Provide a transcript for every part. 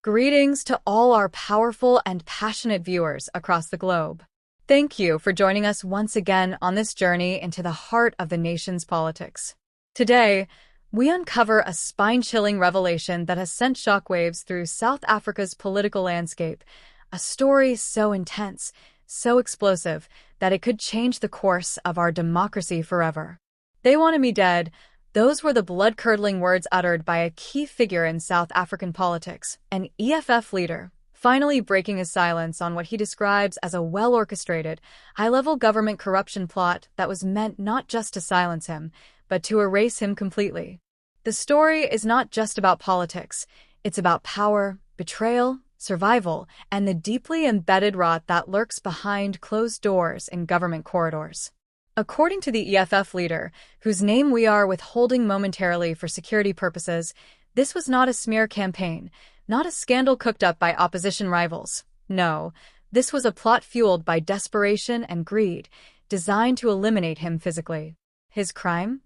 Greetings to all our powerful and passionate viewers across the globe. Thank you for joining us once again on this journey into the heart of the nation's politics. Today, we uncover a spine-chilling revelation that has sent shockwaves through South Africa's political landscape, a story so intense, so explosive, that it could change the course of our democracy forever. They wanted me dead. Those were the blood-curdling words uttered by a key figure in South African politics, an EFF leader, finally breaking his silence on what he describes as a well-orchestrated, high-level government corruption plot that was meant not just to silence him, but to erase him completely. The story is not just about politics. It's about power, betrayal, survival, and the deeply embedded rot that lurks behind closed doors in government corridors. According to the EFF leader, whose name we are withholding momentarily for security purposes, this was not a smear campaign, not a scandal cooked up by opposition rivals. No, this was a plot fueled by desperation and greed, designed to eliminate him physically. His crime?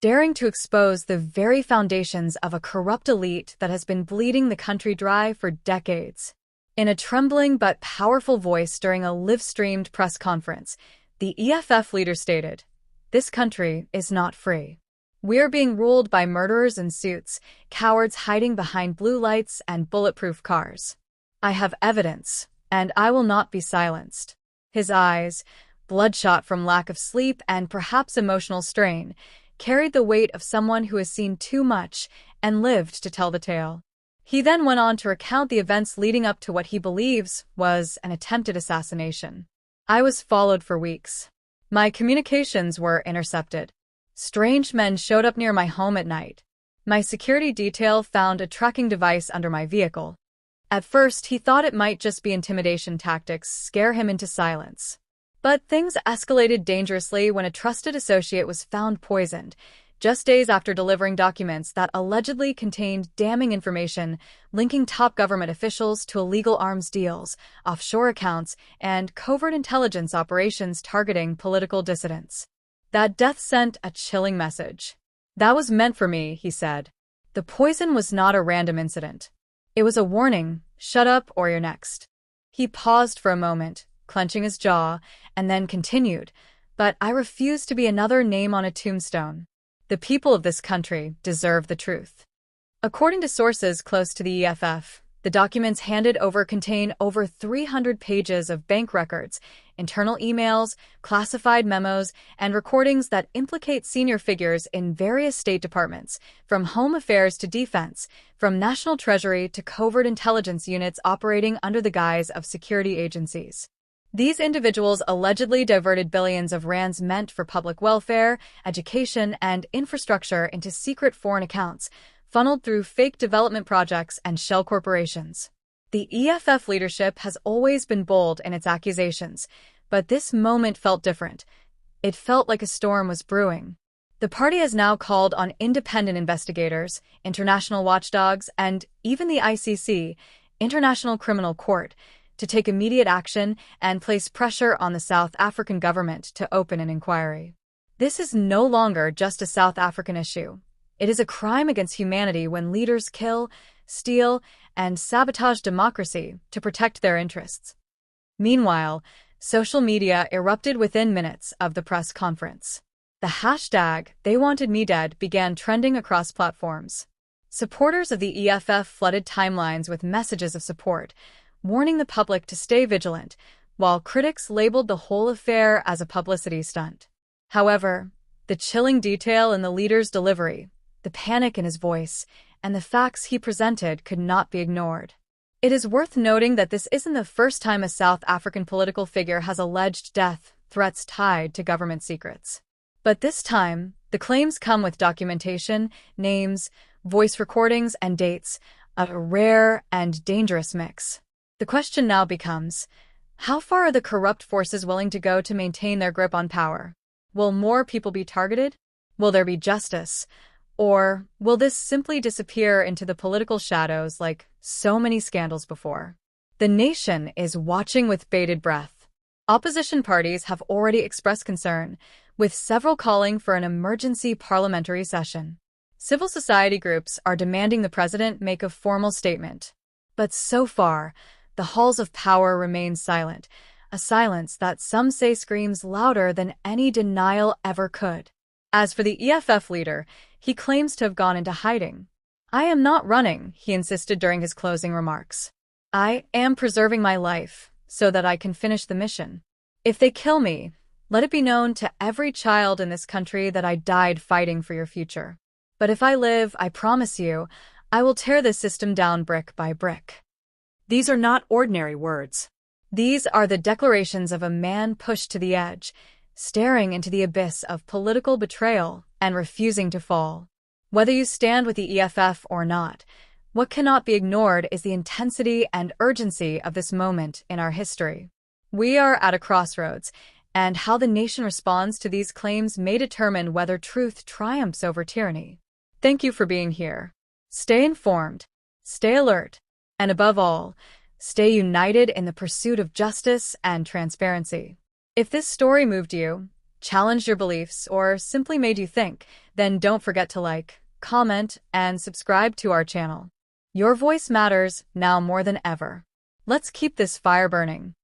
Daring to expose the very foundations of a corrupt elite that has been bleeding the country dry for decades. In a trembling but powerful voice during a live-streamed press conference, the EFF leader stated, "This country is not free. We're being ruled by murderers in suits, cowards hiding behind blue lights and bulletproof cars. I have evidence, and I will not be silenced." His eyes, bloodshot from lack of sleep and perhaps emotional strain, carried the weight of someone who has seen too much and lived to tell the tale. He then went on to recount the events leading up to what he believes was an attempted assassination. "I was followed for weeks. My communications were intercepted. Strange men showed up near my home at night. My security detail found a tracking device under my vehicle. At first, he thought it might just be intimidation tactics, scare him into silence. But things escalated dangerously when a trusted associate was found poisoned, just days after delivering documents that allegedly contained damning information linking top government officials to illegal arms deals, offshore accounts, and covert intelligence operations targeting political dissidents. That death sent a chilling message. That was meant for me," he said. "The poison was not a random incident. It was a warning, shut up or you're next." He paused for a moment, clenching his jaw, and then continued, "But I refuse to be another name on a tombstone. The people of this country deserve the truth." According to sources close to the EFF, the documents handed over contain over 300 pages of bank records, internal emails, classified memos, and recordings that implicate senior figures in various state departments, from Home Affairs to Defense, from National Treasury to covert intelligence units operating under the guise of security agencies. These individuals allegedly diverted billions of rands meant for public welfare, education, and infrastructure into secret foreign accounts, funneled through fake development projects and shell corporations. The EFF leadership has always been bold in its accusations, but this moment felt different. It felt like a storm was brewing. The party has now called on independent investigators, international watchdogs, and even the ICC, International Criminal Court, to take immediate action and place pressure on the South African government to open an inquiry. This is no longer just a South African issue. It is a crime against humanity when leaders kill, steal, and sabotage democracy to protect their interests. Meanwhile, social media erupted within minutes of the press conference. The hashtag #TheyWantedMeDead began trending across platforms. Supporters of the EFF flooded timelines with messages of support, warning the public to stay vigilant, while critics labeled the whole affair as a publicity stunt. However, the chilling detail in the leader's delivery, the panic in his voice, and the facts he presented could not be ignored. It is worth noting that this isn't the first time a South African political figure has alleged death threats tied to government secrets. But this time, the claims come with documentation, names, voice recordings, and dates, a rare and dangerous mix. The question now becomes, how far are the corrupt forces willing to go to maintain their grip on power? Will more people be targeted? Will there be justice? Or will this simply disappear into the political shadows like so many scandals before? The nation is watching with bated breath. Opposition parties have already expressed concern, with several calling for an emergency parliamentary session. Civil society groups are demanding the president make a formal statement. But so far, the halls of power remain silent, a silence that some say screams louder than any denial ever could. As for the EFF leader, he claims to have gone into hiding. "I am not running," he insisted during his closing remarks. "I am preserving my life so that I can finish the mission. If they kill me, let it be known to every child in this country that I died fighting for your future. But if I live, I promise you, I will tear this system down brick by brick." These are not ordinary words. These are the declarations of a man pushed to the edge, staring into the abyss of political betrayal and refusing to fall. Whether you stand with the EFF or not, what cannot be ignored is the intensity and urgency of this moment in our history. We are at a crossroads, and how the nation responds to these claims may determine whether truth triumphs over tyranny. Thank you for being here. Stay informed, stay alert, and above all, stay united in the pursuit of justice and transparency. If this story moved you, challenged your beliefs, or simply made you think, then don't forget to like, comment, and subscribe to our channel. Your voice matters now more than ever. Let's keep this fire burning.